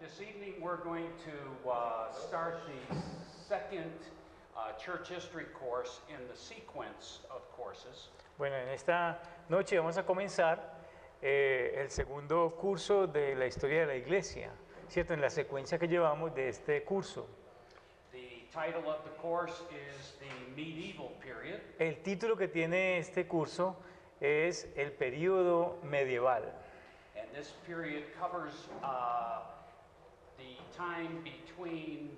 This evening we're going to start the second church history course in the sequence of courses. Bueno, en esta noche vamos a comenzar el segundo curso de la historia de la iglesia, ¿cierto? En la secuencia que llevamos de este curso. The title of the course is the medieval period. El título que tiene este curso es el período medieval. And this period covers the time between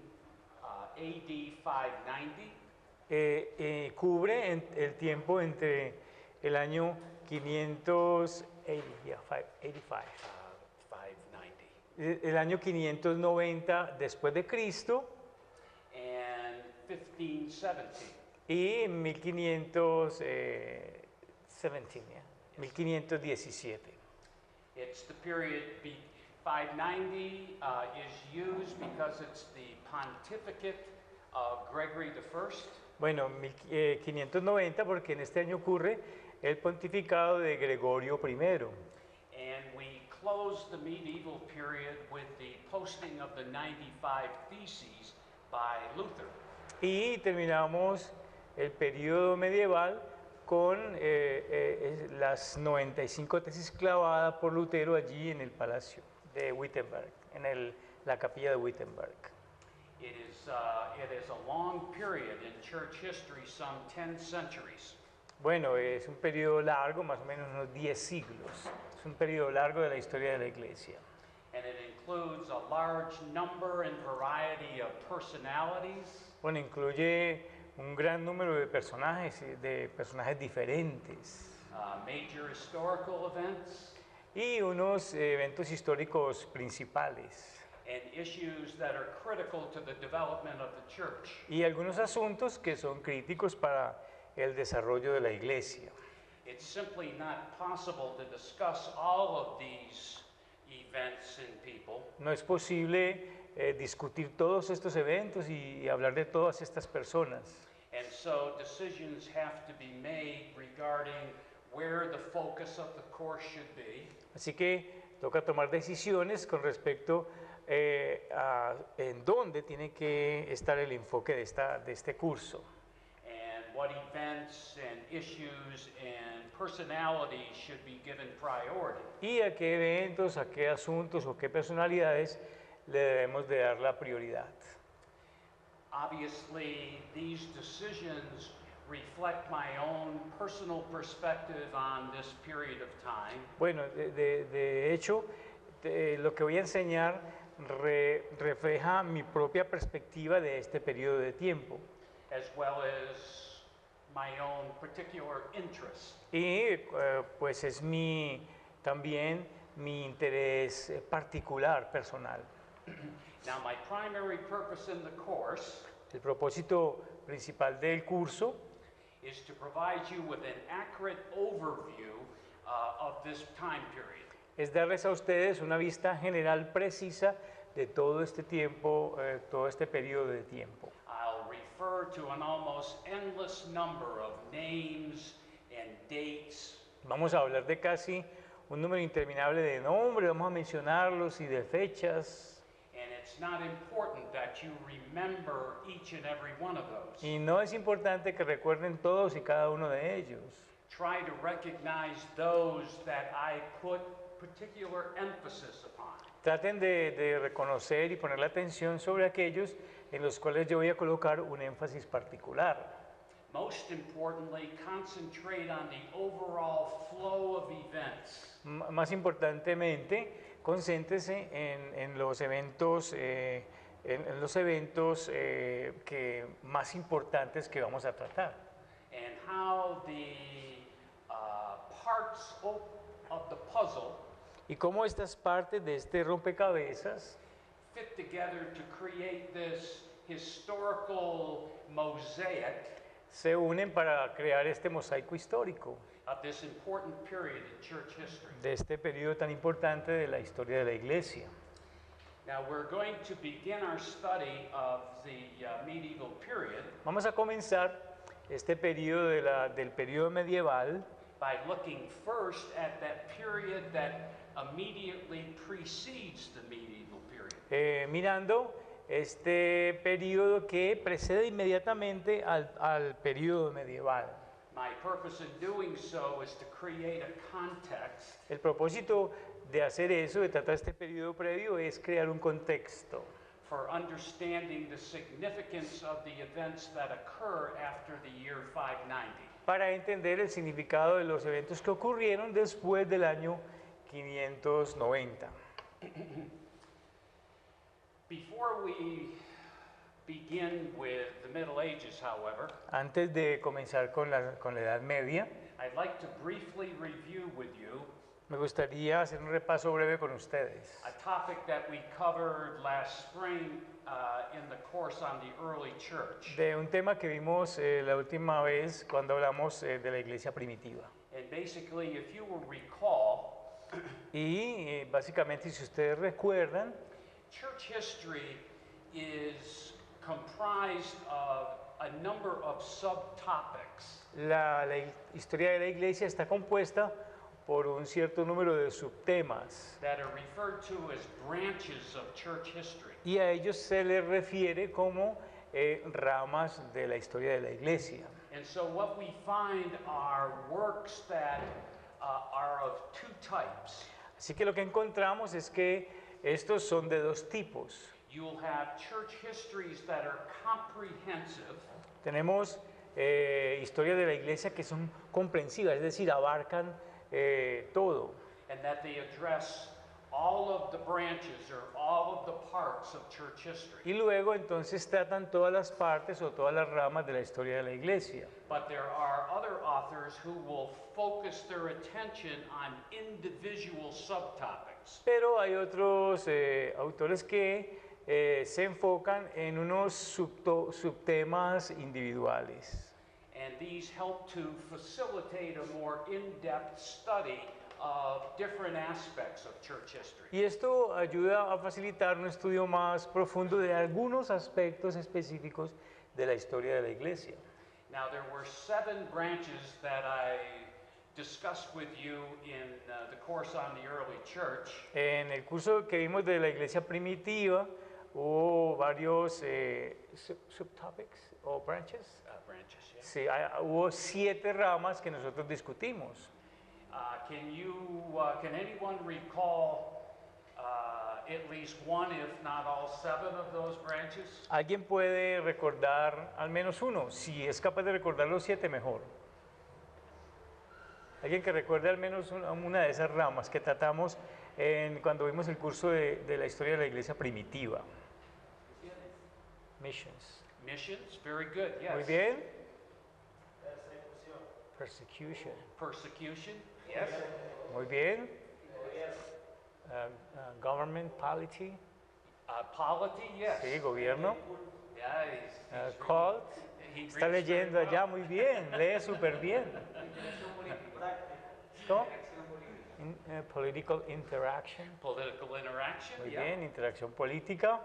AD 590 Cubre el tiempo entre el año 585, 590 el año 590 después de Cristo and 1570. y 1517. It's the period 590 is used because it's the pontificate of Gregory I. Bueno, 590 porque en este año ocurre el pontificado de Gregorio I. And we close the medieval period with the posting of the 95 Theses by Luther. Y terminamos el periodo medieval con las 95 tesis clavadas por Lutero allí en el palacio de Wittenberg, en la capilla de Wittenberg. It is a long period in church history, some 10 centuries. Bueno, es un periodo largo, más o menos unos 10 siglos. Es un periodo largo de la historia de la iglesia. And it includes a large number and variety of personalities. Bueno, incluye un gran número de personajes diferentes Major historical events, y unos eventos históricos principales and issues that are critical to the development of the church. y algunos asuntos que son críticos para el desarrollo de la iglesia. It's simply not possible to discuss all of these events and people No es posible discutir todos estos eventos y hablar de todas estas personas. and so decisions have to be made regarding where the focus of the course should be. Así que toca tomar decisiones con respecto a en dónde tiene que estar el enfoque de este curso. And what events and issues and personalities should be given priority. Y a qué eventos, a qué asuntos o qué personalidades le debemos de dar la prioridad. Obviously, these decisions reflect my own personal perspective on this period of time, Bueno, de hecho, lo que voy a enseñar refleja mi propia perspectiva de este periodo de tiempo. as well as my own particular interest. Y pues es también mi interés particular, personal. Now, my primary purpose in the course El propósito principal del curso is to provide you with an accurate overview of this time period. es darles a ustedes una vista general precisa de todo este tiempo, todo este periodo de tiempo. I'll refer to an almost endless number of names and dates, Vamos a hablar de casi un número interminable de nombres, vamos a mencionarlos y de fechas. and it's not important that you remember each and every one of those. Y no es importante que recuerden todos y cada uno de ellos. Try to recognize those that I put particular emphasis upon. Traten de reconocer y poner la atención sobre aquellos en los cuales yo voy a colocar un énfasis particular. Most importantly, concentrate on the overall flow of events. Más importantemente, concéntrese en los eventos, que más importantes que vamos a tratar. And how the parts of the puzzle Y cómo estas partes de este rompecabezas fit together to create this historical mosaic se unen para crear este mosaico histórico of this important period in church history. de este periodo tan importante de la historia de la iglesia. Now we're going to begin our study of the medieval period Vamos a comenzar este periodo del periodo medieval by looking first at that period that immediately precedes the medieval period. Mirando este periodo que precede inmediatamente al periodo medieval. My purpose in doing so is to create a context El propósito de hacer eso, de tratar este periodo previo, es crear un contexto for understanding the significance of the events that occur after the year 590. para entender el significado de los eventos que ocurrieron después del año 590. Before we begin with the Middle Ages, however, Antes de comenzar con la Edad Media, I'd like to briefly review with you me gustaría hacer un repaso breve con ustedes. a topic that we covered last spring in the course on the early church. De un tema que vimos la última vez cuando hablamos de la iglesia primitiva. And basically, if you will recall, Y básicamente, si ustedes recuerdan, church history is comprised of a number of subtopics. la historia de la iglesia está compuesta por un cierto número de subtemas That are referred to as branches of church history. y a ellos se les refiere como ramas de la historia de la iglesia. And so what we find are works that are of two types. Así que lo que encontramos es que estos son de dos tipos. You'll have church histories that are comprehensive, Tenemos historias de la iglesia que son comprensivas, es decir, abarcan todo. and that they address all of the branches or all of the parts of church history. Y luego entonces tratan todas las partes o todas las ramas de la historia de la iglesia. But there are other authors who will focus their attention on individual subtopics. Pero hay otros autores que se enfocan en unos subtemas individuales. And these help to facilitate a more in-depth study of different aspects of church history. Y esto ayuda a facilitar un estudio más profundo de algunos aspectos específicos de la historia de la iglesia. Now, there were 7 branches that I discussed with you in the course on the early church. En el curso que vimos de la iglesia primitiva hubo varios subtopics o branches. Branches, yeah. Sí, hubo 7 ramas que nosotros discutimos. Can anyone recall at least one, if not all 7 of those branches? ¿Alguien puede recordar al menos uno? Si es capaz de recordar los 7, mejor. ¿Alguien que recuerde al menos una de esas ramas que tratamos cuando vimos el curso de la historia de la iglesia primitiva? Missions. Missions, very good, yes. Muy bien. Persecution. Persecution, yes. Muy bien. Government, polity. Polity, yes. Sí, gobierno. Yeah, Cult. he Está reads very leyendo well. allá muy bien, lee súper bien. ¿Cómo? Political interaction. Political interaction, Muy yeah. bien, interacción política.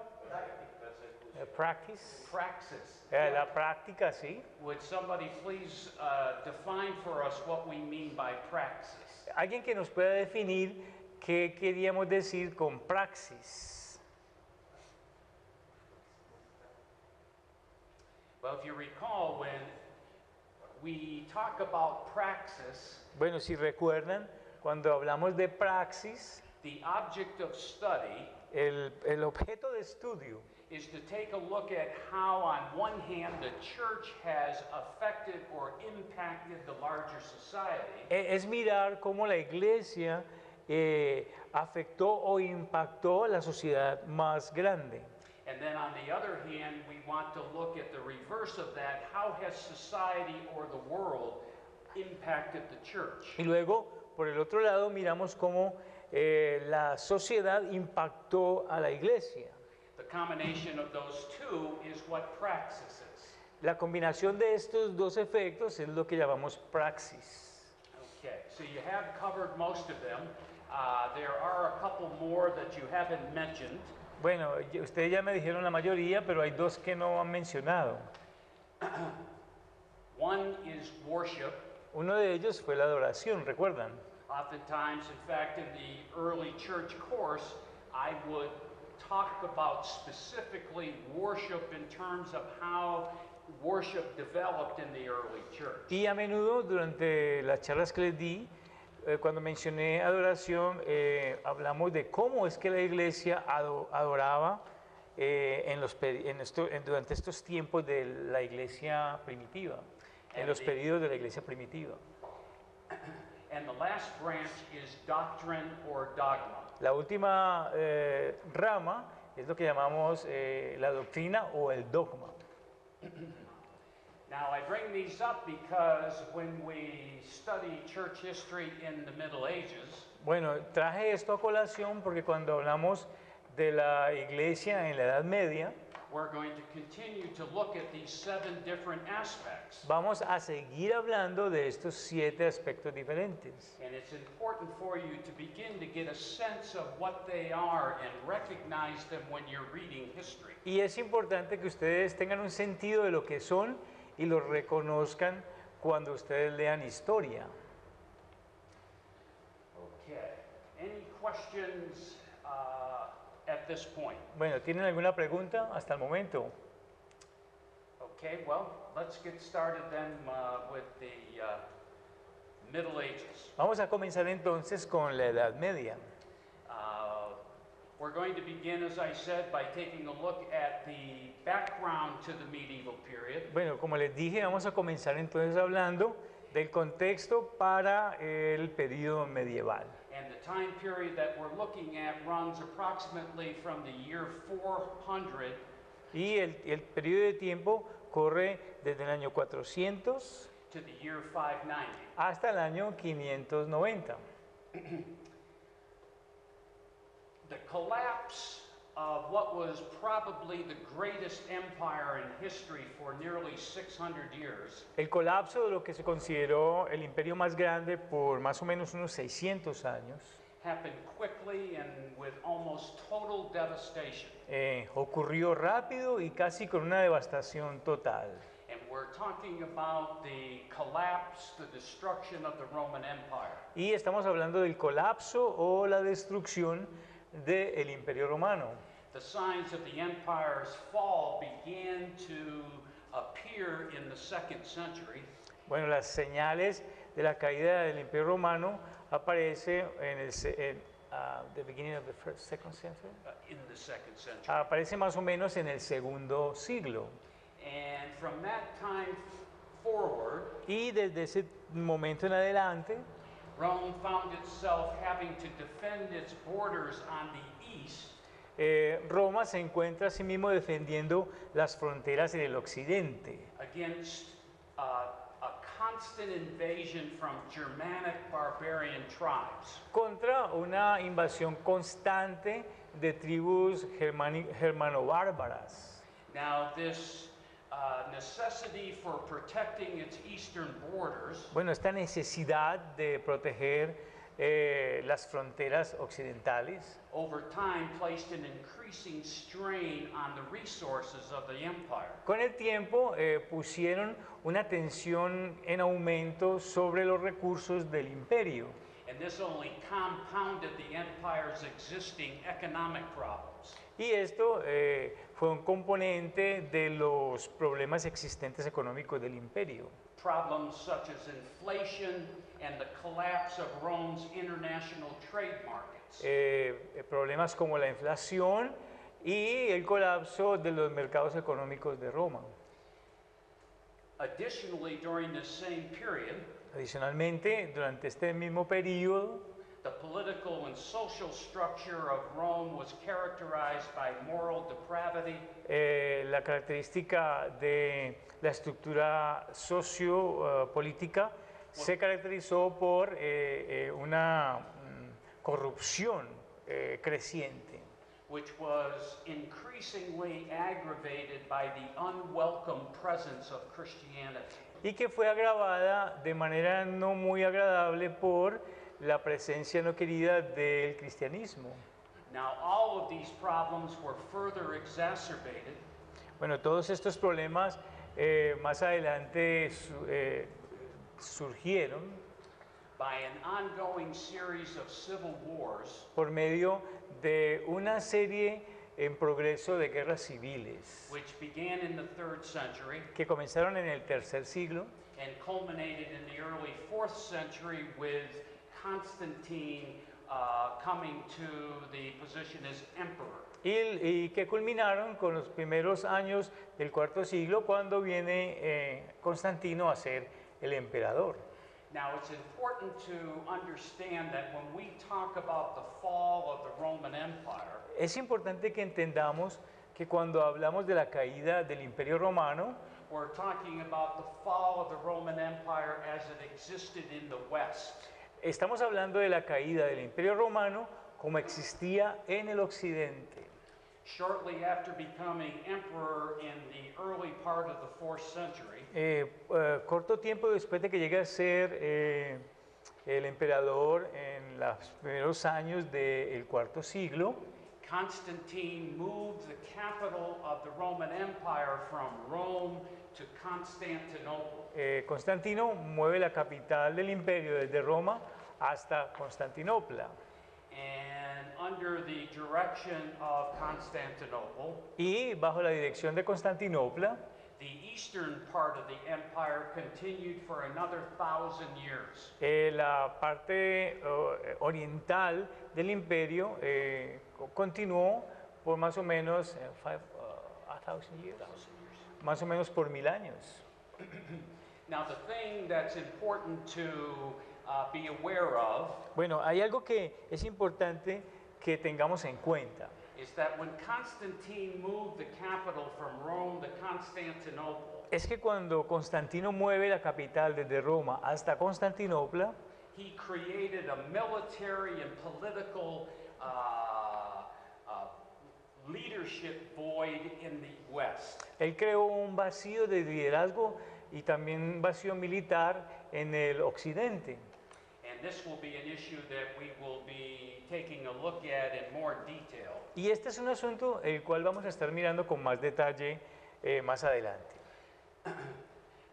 Practice. Praxis. La práctica, sí. Would somebody please define for us what we mean by praxis? Alguien que nos pueda definir qué queríamos decir con praxis. Well, if you recall, when we talk about praxis, Bueno, si recuerdan, cuando hablamos de praxis, the object of study el objeto de estudio is to take a look at how, on one hand, the church has affected or impacted the larger society, es mirar cómo la iglesia afectó o impactó a la sociedad más grande. and then on the other hand, we want to look at the reverse of that. How has society or the world impacted the church? Y luego, por el otro lado, miramos cómo la sociedad impactó a la iglesia. The combination of those two is what praxis is. La combinación de estos dos efectos es lo que llamamos praxis. Okay, so you have covered most of them. There are a couple more that you haven't mentioned. Bueno, ustedes ya me dijeron la mayoría, pero hay dos que no han mencionado. One is worship. Uno de ellos fue la adoración, ¿recuerdan? Oftentimes, in fact, in the early church course, I would talk about specifically worship in terms of how worship developed in the early church. Y a menudo durante las charlas que les di, cuando mencioné adoración, hablamos de cómo es que la iglesia adoraba durante estos tiempos de la iglesia primitiva, en los periodos de la iglesia primitiva. And the last branch is doctrine or dogma. La última rama es lo que llamamos la doctrina o el dogma. Now, I bring these up because when we study church history in the Middle Ages, Bueno, traje esto a colación porque cuando hablamos de la iglesia en la Edad Media, we're going to continue to look at these 7 different aspects. vamos a seguir hablando de estos 7 aspectos diferentes. And it's important for you to begin to get a sense of what they are and recognize them when you're reading history. Y es importante que ustedes tengan un sentido de lo que son y lo reconozcan cuando ustedes lean historia. Okay. Any questions at this point? Bueno, ¿tienen alguna pregunta hasta el momento? Okay, well, let's get started then with the Middle Ages. Vamos a comenzar entonces con la Edad Media. We're going to begin, as I said, by taking a look at the background to the medieval period. Bueno, como les dije, vamos a comenzar entonces hablando del contexto para el periodo medieval. And the time period that we're looking at runs approximately from the year 400 Y el periodo de tiempo corre desde el año 400 to the year 590. hasta el año 590. The collapse of what was probably the greatest empire in history for nearly 600 years El colapso de lo que se consideró el imperio más grande por más o menos unos 600 años happened quickly and with almost total devastation. ocurrió rápido y casi con una devastación total. And we're talking about the collapse, the destruction of the Roman Empire. Y estamos hablando del colapso o la destrucción del imperio romano. The signs of the empire's fall began to appear in the 2nd century. Bueno, las señales de la caída del imperio romano aparece en the beginning of the second century. In the 2nd century. Aparece más o menos en el segundo siglo. And from that time forward, Y desde ese momento en adelante, Rome found itself having to defend its borders on the east Roma se encuentra a sí mismo defendiendo las fronteras en el occidente against a constant invasion from Germanic barbarian tribes. contra una invasión constante de tribus germano-bárbaras. Now, this necessity for protecting its eastern borders Bueno, esta necesidad de proteger las fronteras occidentales over time placed an increasing strain on the resources of the empire. con el tiempo pusieron una tensión en aumento sobre los recursos del imperio. And this only compounded the empire's existing economic problems. Y esto fue un componente de los problemas existentes económicos del imperio. Problems such as inflation and the collapse of Rome's international trade markets. Problemas como la inflación y el colapso de los mercados económicos de Roma. Additionally, during this same period, Adicionalmente, durante este mismo periodo, the political and social structure of Rome was characterized by moral depravity, la característica de la estructura sociopolítica se caracterizó por una corrupción creciente, which was increasingly aggravated by the unwelcome presence of Christianity. y que fue agravada de manera no muy agradable por la presencia no querida del cristianismo. Now, all of these problems were further exacerbated Bueno, todos estos problemas más adelante surgieron by an ongoing series of civil wars por medio de una serie en progreso de guerras civiles which began in the 3rd century que comenzaron en el tercer siglo and culminated in the early 4th century with Constantine coming to the position as emperor. y que culminaron con los primeros años del cuarto siglo cuando viene Constantino a ser el emperador. Now, it's important to understand that when we talk about the fall of the Roman Empire, Es importante que entendamos que cuando hablamos de la caída del Imperio Romano, we're talking about the fall of the Roman Empire as it existed in the West. estamos hablando de la caída del Imperio Romano como existía en el occidente. Shortly after becoming emperor in the early part of the 4th century, Corto tiempo después de que llegue a ser el emperador en los primeros años del cuarto siglo, Constantine moved the capital of the Roman Empire from Rome to Constantinople. Constantino mueve la capital del imperio desde Roma hasta Constantinopla. And under the direction of Constantinople, Y bajo la dirección de Constantinopla, the eastern part of the empire continued for another 1,000 years. la parte oriental del imperio continuó por más o menos 1,000 years, más o menos por 1000 años. Now, the thing that's important to be aware of Bueno, hay algo que es importante que tengamos en cuenta. is that when Constantine moved the capital from Rome to Constantinople, Es que cuando Constantino mueve la capital desde Roma hasta Constantinopla, he created a military and political leadership void in the West. él creó un vacío de liderazgo y también un vacío militar en el occidente. And this will be an issue that we will be taking a look at in more detail. Y este es un asunto el cual vamos a estar mirando con más detalle más adelante.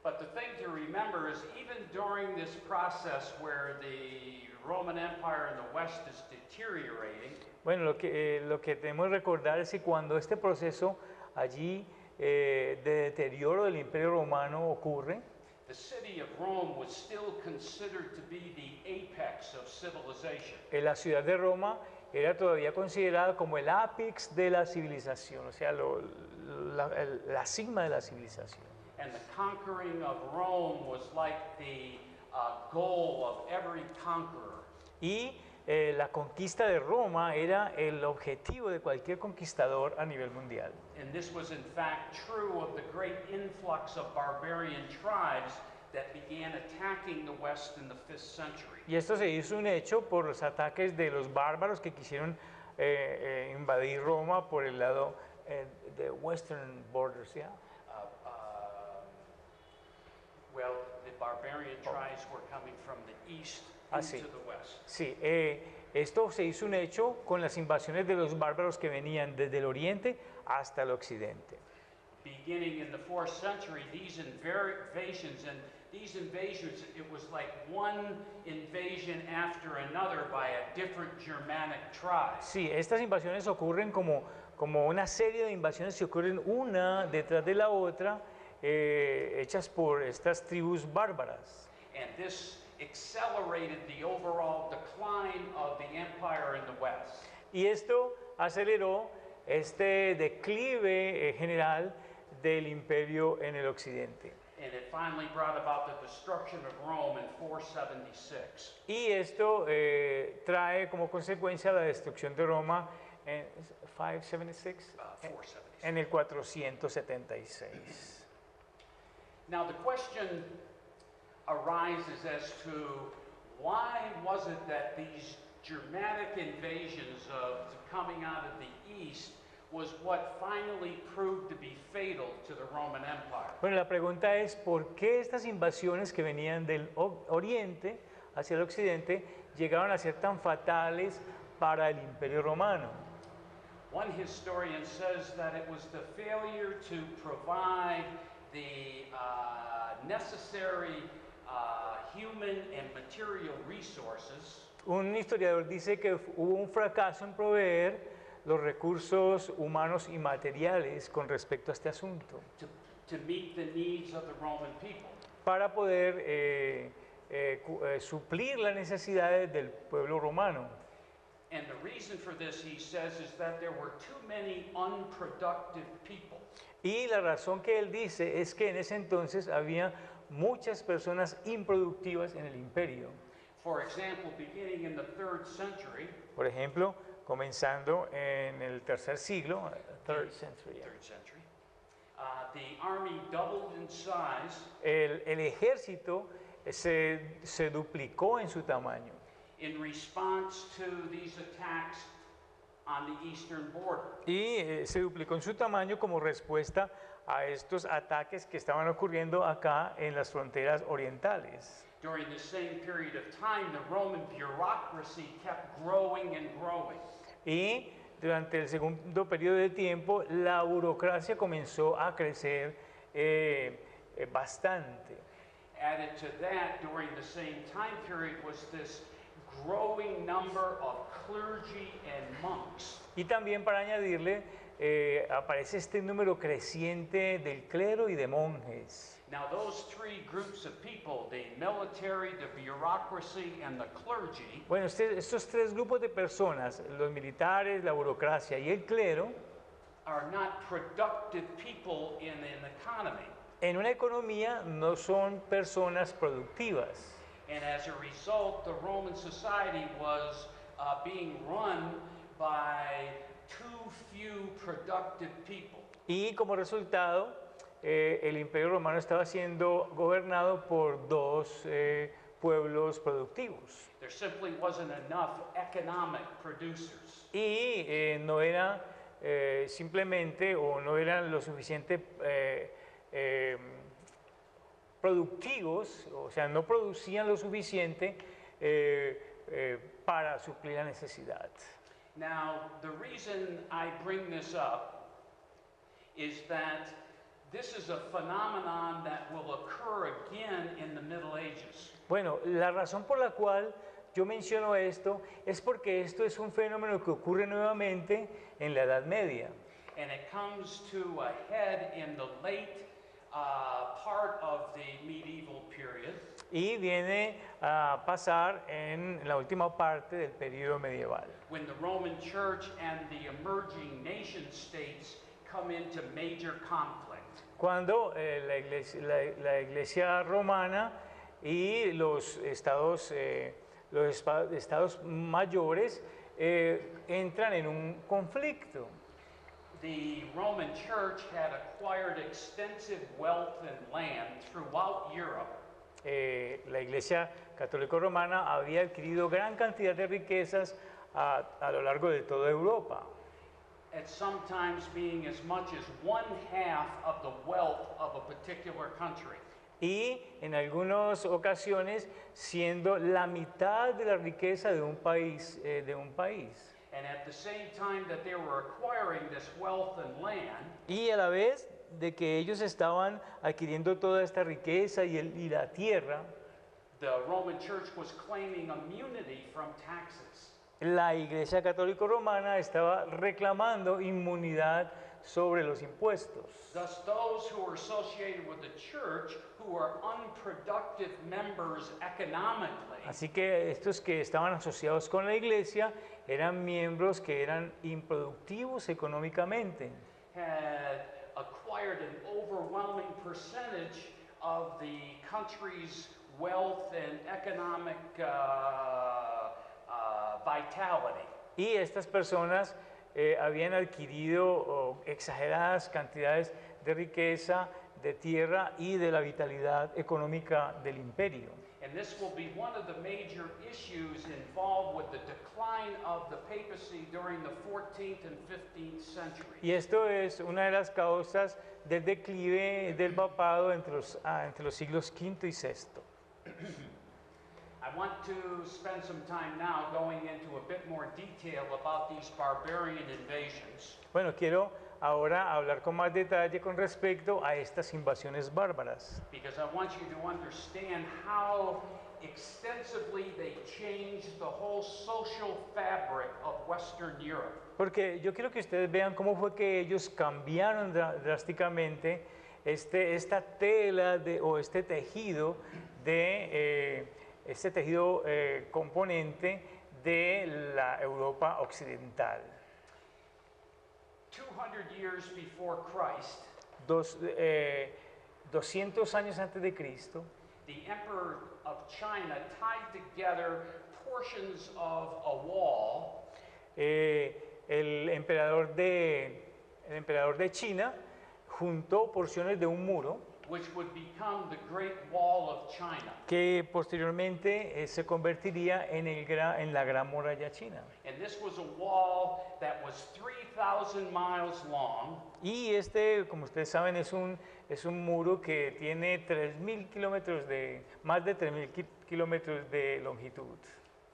But the thing to remember is even during this process where the Roman Empire in the West is deteriorating, Bueno, lo que debemos recordar es que cuando este proceso allí de deterioro del Imperio Romano ocurre, the city of Rome was still considered to be the apex of civilization. la ciudad de Roma era todavía considerada como el ápice de la civilización, o sea, la cima de la civilización. And the conquering of Rome was like the goal of every conqueror. Y la conquista de Roma era el objetivo de cualquier conquistador a nivel mundial. And this was in fact true of the great influx of barbarian tribes that began attacking the West in the 5th century. Y esto se hizo un hecho por los ataques de los bárbaros que quisieron invadir Roma por el lado de Western borders, ¿ya? Well, the barbarian tribes were coming from the east Sí. into the west. Sí, esto se hizo un hecho con las invasiones de los bárbaros que venían desde el oriente hasta el occidente. Beginning in the 4th century, these invasions, and these invasions, it was like one invasion after another by a different Germanic tribe. Sí, estas invasiones ocurren como una serie de invasiones que ocurren una detrás de la otra, hechas por estas tribus bárbaras. And this accelerated the overall decline of the empire in the West. Y esto aceleró este declive general del imperio en el occidente. And it finally brought about the destruction of Rome in 476. Y esto trae como consecuencia la destrucción de Roma en 576, 476. en el 476. Now the question arises as to why was it that these Germanic invasions of coming out of the east was what finally proved to be fatal to the Roman Empire. Bueno, la pregunta es, ¿por qué estas invasiones que venían del oriente hacia el occidente llegaron a ser tan fatales para el imperio romano? One historian says that it was the failure to provide the necessary human and material resources Un historiador dice que hubo un fracaso en proveer los recursos humanos y materiales con respecto a este asunto to meet the needs of the Roman people. para poder suplir las necesidades del pueblo romano. And the reason for this, he says, is that there were too many unproductive people. Y la razón que él dice es que en ese entonces había muchas personas improductivas en el imperio. For example, beginning in the 3rd century, Por ejemplo, comenzando en el tercer siglo, third century, yeah. 3rd century, the army doubled in size el ejército se duplicó en su tamaño in response to these attacks on the eastern border. y se duplicó en su tamaño como respuesta a estos ataques que estaban ocurriendo acá en las fronteras orientales. During the same period of time, the Roman bureaucracy kept growing and growing. Y durante el segundo periodo de tiempo, la burocracia comenzó a crecer bastante. Added to that, during the same time period, was this growing number of clergy and monks. Y también para añadirle, aparece este número creciente del clero y de monjes. Now, those three groups of people, the military, the bureaucracy, and the clergy, Bueno, estos tres grupos de personas, los militares, la burocracia y el clero, are not productive people in an economy. en una economía no son personas productivas. And as a result, the Roman society was being run by too few productive people. Y como resultado, el imperio romano estaba siendo gobernado por dos pueblos productivos. There simply wasn't enough economic producers. Y no era simplemente o no eran lo suficiente productivos, o sea, no producían lo suficiente para suplir la necesidad. Now, the reason I bring this up is that this is a phenomenon that will occur again in the Middle Ages. Bueno, la razón por la cual yo menciono esto es porque esto es un fenómeno que ocurre nuevamente en la Edad Media. And it comes to a head in the late part of the medieval period. Y viene a pasar en la última parte del periodo medieval, When the Roman Church and the emerging nation states come into major conflict. cuando la iglesia romana y los estados mayores entran en un conflicto. The Roman Church had acquired extensive wealth and land throughout Europe, La iglesia católica romana había adquirido gran cantidad de riquezas a lo largo de toda Europa. at sometimes being as much as 1/2 of the wealth of a particular country. Y en algunas ocasiones siendo la mitad de la riqueza de un país. And at the same time that they were acquiring this wealth and land, Y a la vez de que ellos estaban adquiriendo toda esta riqueza y la tierra, the Roman Church was claiming immunity from taxes. la Iglesia Católica Romana estaba reclamando inmunidad sobre los impuestos. Thus, those who were associated with the church, who were unproductive members economically, Así que estos que estaban asociados con la Iglesia eran miembros que eran improductivos económicamente. had acquired an overwhelming percentage of the country's wealth and economic vitality. Y estas personas habían adquirido exageradas cantidades de riqueza, de tierra y de la vitalidad económica del imperio. And this will be one of the major issues involved with the decline of the papacy during the 14th and 15th century. Y esto es una de las causas del declive del papado entre los siglos V y VI. I want to spend some time now going into a bit more detail about these barbarian invasions. Bueno, quiero ahora hablar con más detalle con respecto a estas invasiones bárbaras, Because I want you to understand how extensively they changed the whole social fabric of Western Europe. porque yo quiero que ustedes vean cómo fue que ellos cambiaron drásticamente esta tela o este tejido componente de la Europa occidental. 200 years before Christ, 200 años antes de Cristo, the emperor of China tied together portions of a wall el emperador de China juntó porciones de un muro which would become the Great Wall of China. que posteriormente se convertiría en la Gran Muralla China. And this was a wall that was 3,000 miles long Y como ustedes saben, es un muro que tiene 3.000 kilómetros más de 3.000 kilómetros de longitud.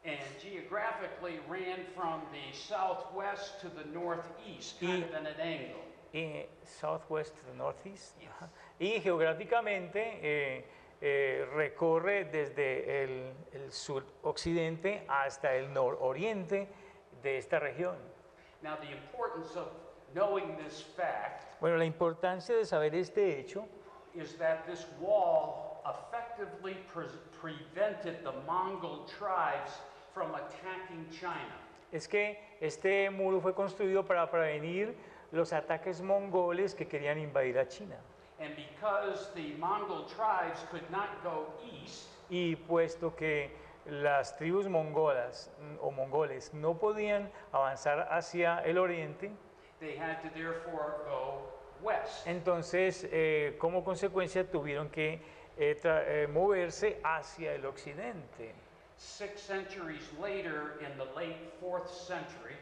and geographically ran from the southwest to the northeast, kind of at an angle. Southwest to the northeast. Yes. Ajá. Y geográficamente recorre desde el suroccidente hasta el nororiente de esta región. Now, the importance of knowing this fact Bueno, la importancia de saber este hecho is that this wall effectively prevented the Mongol tribes from attacking China. es que este muro fue construido para prevenir los ataques mongoles que querían invadir a China. And because the Mongol tribes could not go east, Y puesto que las tribus mongolas o mongoles no podían avanzar hacia el oriente, they had to therefore go west. entonces como consecuencia tuvieron que moverse hacia el occidente. 6 centuries later, in the late 4th century,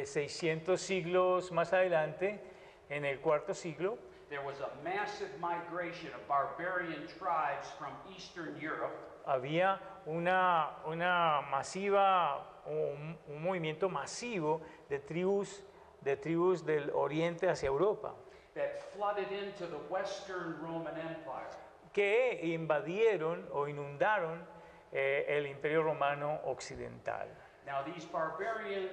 600 siglos más adelante, en el cuarto siglo, there was a massive migration of barbarian tribes from Eastern Europe había una masiva, un movimiento masivo de tribus del oriente hacia Europa, that flooded into the Western Roman Empire. que invadieron o inundaron el Imperio Romano Occidental. Now, these barbarian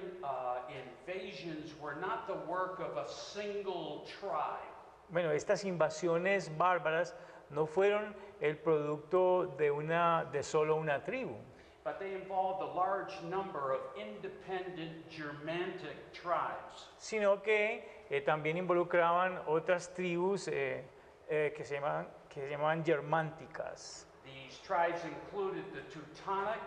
invasions were not the work of a single tribe. Bueno, estas invasiones bárbaras no fueron el producto de solo una tribu, But they involved a large number of independent Germanic tribes. sino que también involucraban otras tribus que se llamaban germánticas. These tribes included the Teutonic,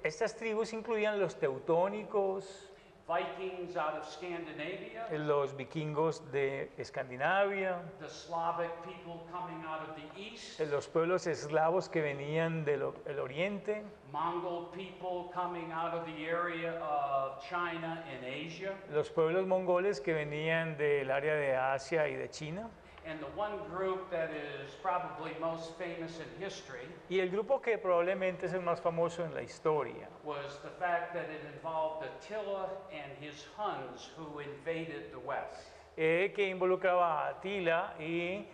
Estas tribus incluían los teutónicos, Vikings out of Scandinavia, los vikingos de Escandinavia, the Slavic people coming out of the east, los pueblos eslavos que venían del oriente, Mongol people coming out of the area of China and Asia, los pueblos mongoles que venían del área de Asia y de China, and the one group that is probably most famous in history y el grupo que probablemente es el más famoso en la historia. was the fact that it involved Attila and his Huns who invaded the West. Que involucraba a Atila y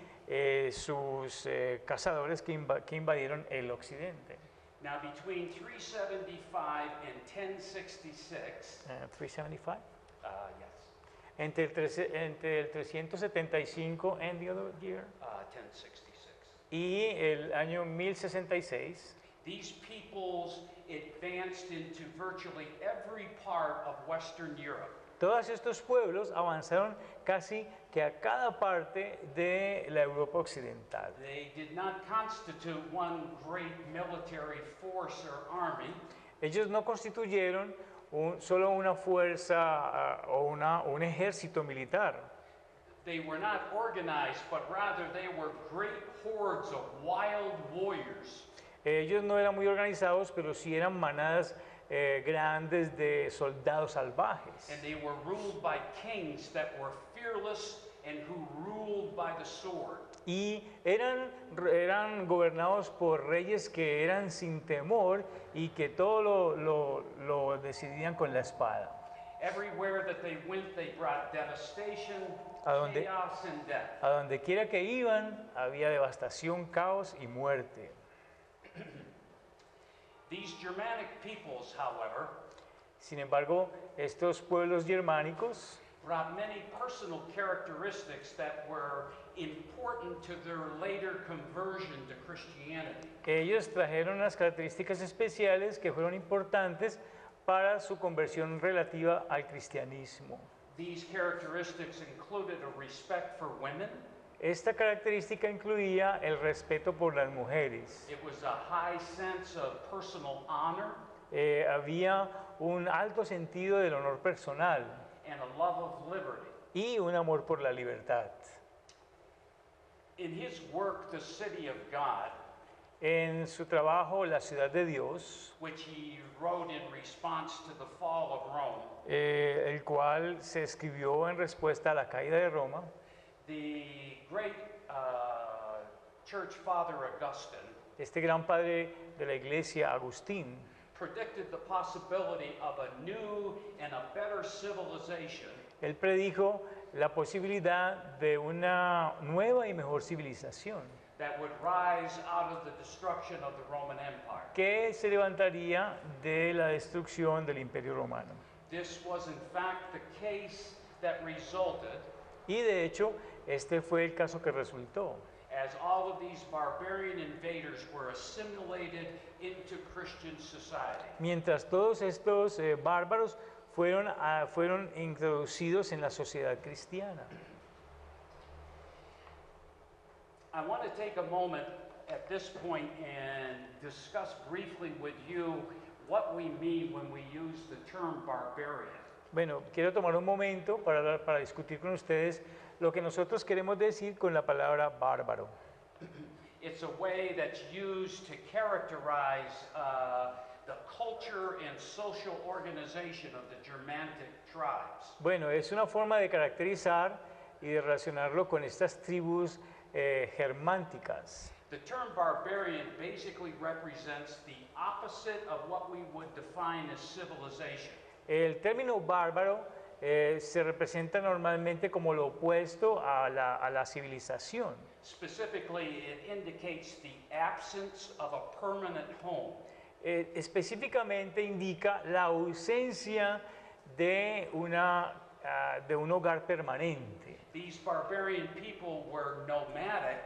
sus cazadores que invadieron el occidente. Now, between 375 and 1066, 375. yes, Entre el 375 and the other year 1066. y el año 1066, These peoples advanced into virtually every part of Western Europe. todos estos pueblos avanzaron casi que a cada parte de la Europa occidental. They did not constitute one great military force or army. Ellos no constituyeron solo una fuerza o un ejército militar. They were not organized, but rather they were great hordes of wild warriors. Ellos no eran muy organizados, pero sí eran manadas grandes de soldados salvajes. And they were ruled by kings that were fearless and who ruled by the sword. y eran gobernados por reyes que eran sin temor y que todo lo decidían con la espada. Everywhere that they went, they brought devastation, ¿A dónde? chaos, and death. A donde quiera que iban había devastación, caos y muerte. These Germanic peoples, however, Sin embargo, estos pueblos germánicos brought many personal characteristics that were important to their later conversion to Christianity. ellos trajeron unas características especiales que fueron importantes para su conversión relativa al cristianismo. These characteristics included a respect for women. Esta característica incluía el respeto por las mujeres. It was a high sense of personal honor Había un alto sentido del honor personal and a love of liberty. y un amor por la libertad. In his work, The City of God, En su trabajo La ciudad de Dios, which he wrote in response to the fall of Rome, el cual se escribió en respuesta a la caída de Roma, the great church father Augustine este gran padre de la iglesia, Agustín, predicted the possibility of a new and a better civilization él predijo la posibilidad de una nueva y mejor civilización that would rise out of the destruction of the Roman Empire. que se levantaría de la destrucción del Imperio Romano. This was in fact the case that resulted Y de hecho, este fue el caso que resultó. as all of these barbarian invaders were assimilated into Christian society. Mientras todos estos bárbaros fueron introducidos en la sociedad cristiana. I want to take a moment at this point and discuss briefly with you what we mean when we use the term barbarian. Bueno, quiero tomar un momento para discutir con ustedes lo que nosotros queremos decir con la palabra bárbaro. It's a way that's used to characterize the culture and social organization of the Germanic tribes. Bueno, es una forma de caracterizar y de relacionarlo con estas tribus germánticas. The term barbarian basically represents the opposite of what we would define as civilization. El término bárbaro se representa normalmente como lo opuesto a la civilización. Specifically, it indicates the absence of a permanent home. Específicamente indica la ausencia de un hogar permanente. These barbarian people were nomadic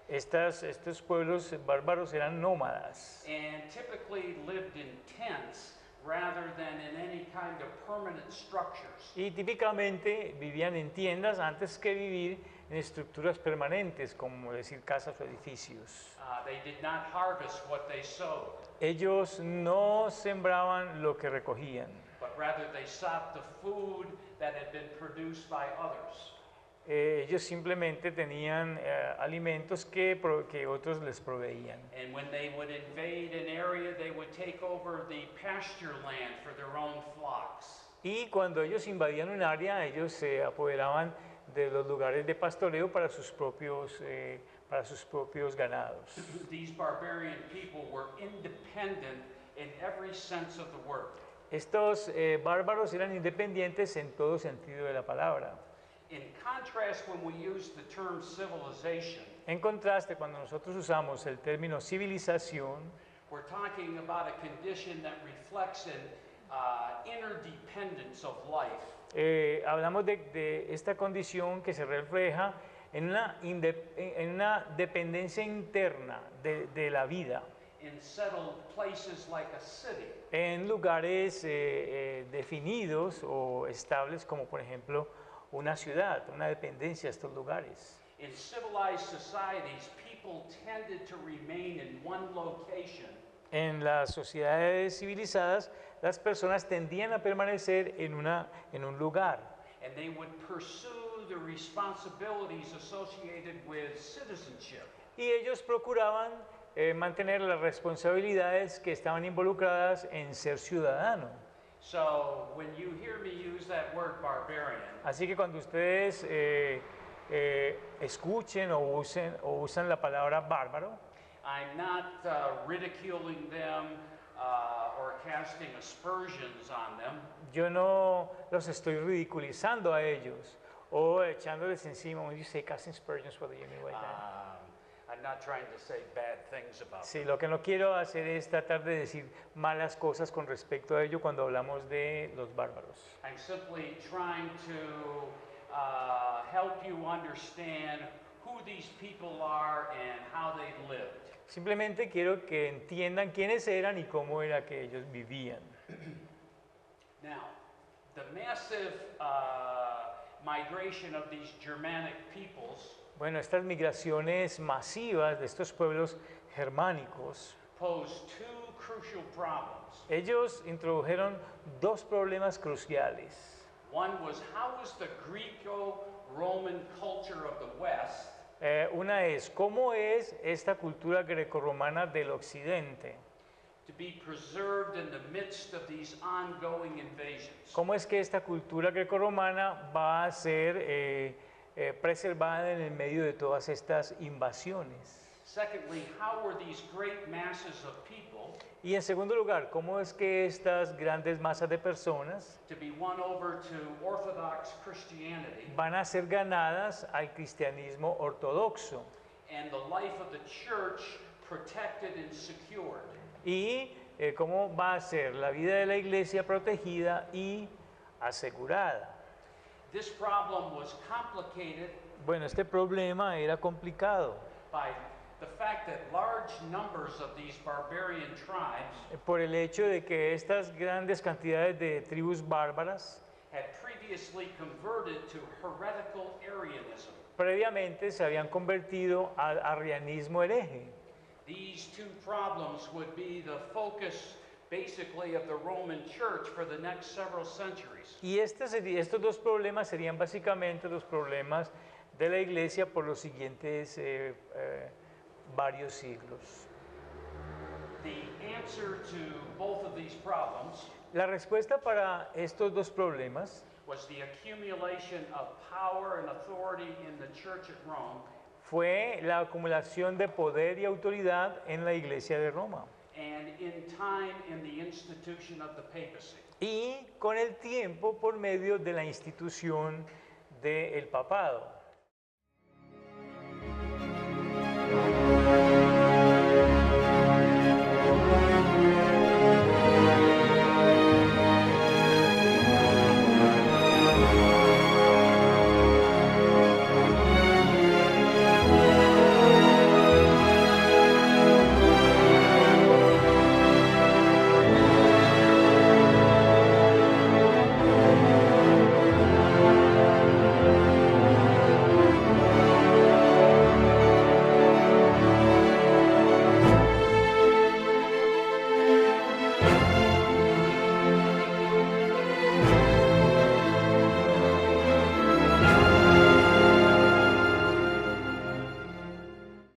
Estos pueblos bárbaros eran nómadas and typically lived in tents rather than in any kind of permanent structures. y típicamente vivían en tiendas antes que vivir en estructuras permanentes, como decir casas o edificios. They did not harvest what they sowed, Ellos no sembraban lo que recogían, but rather they sought the food that had been produced by others. Ellos simplemente tenían alimentos que otros les proveían. And when they would invade an area, they would take over the pasture land for their own flocks. Y cuando ellos invadían un área, ellos se apoderaban de los lugares de pastoreo para sus propios ganados. These barbarian people were independent in every sense of the word. Estos bárbaros eran independientes en todo sentido de la palabra. In contrast, when we use the term civilization, En contraste, cuando nosotros usamos el término civilización, we're talking about a condition that reflects an interdependence of life. hablamos de esta condición que se refleja en una dependencia interna de la vida, In settled places like a city, en lugares definidos o estables como por ejemplo una ciudad, una dependencia de estos lugares. in civilized societies, people tended to remain in one location En las sociedades civilizadas, las personas tendían a permanecer en un lugar and they would pursue the responsibilities associated with citizenship. y ellos procuraban mantener las responsabilidades que estaban involucradas en ser ciudadano. So when you hear me use that word barbarian, Así que cuando ustedes escuchen o usan la palabra bárbaro. I'm not ridiculing them or casting aspersions on them. Yo no los estoy ridiculizando a ellos o echándoles encima. When you say casting aspersions, what do you mean by that? I'm not trying to say bad things about them. Sí, lo que no quiero hacer es tratar de decir malas cosas con respecto a ello cuando hablamos de los bárbaros. I'm simply trying to help you understand who these people are and how they lived. Simplemente quiero que entiendan quiénes eran y cómo era que ellos vivían. Now, the massive migration of these Germanic peoples Bueno, estas migraciones masivas de estos pueblos germánicos, posed two crucial problems. ellos introdujeron dos problemas cruciales. One was, how was the Greco-Roman culture of the West Una es, ¿cómo es esta cultura grecorromana del occidente? to be preserved in the midst of these ongoing invasions? ¿Cómo es que esta cultura grecorromana va a ser preservada en el medio de todas estas invasiones? Secondly, how were these great masses of people Y en segundo lugar, ¿cómo es que estas grandes masas de personas to be won over to Orthodox Christianity van a ser ganadas al cristianismo ortodoxo? and the life of the church protected and secured? Y cómo va a ser la vida de la iglesia protegida y asegurada. This problem was complicated Bueno, este problema era complicado by the fact that large numbers of these barbarian tribes por el hecho de que estas grandes cantidades de tribus bárbaras had previously converted to heretical Arianism. previamente se habían convertido al arrianismo hereje. These two problems would be the focus basically of the Roman Church for the next several centuries. Y estos dos problemas serían básicamente los problemas de la iglesia por los siguientes varios siglos. The answer to both of these problems La respuesta para estos dos problemas was the accumulation of power and authority in the church at Rome fue la acumulación de poder y autoridad en la iglesia de Roma. and in time in the institution of the papacy. Y con el tiempo por medio de la institución del papado.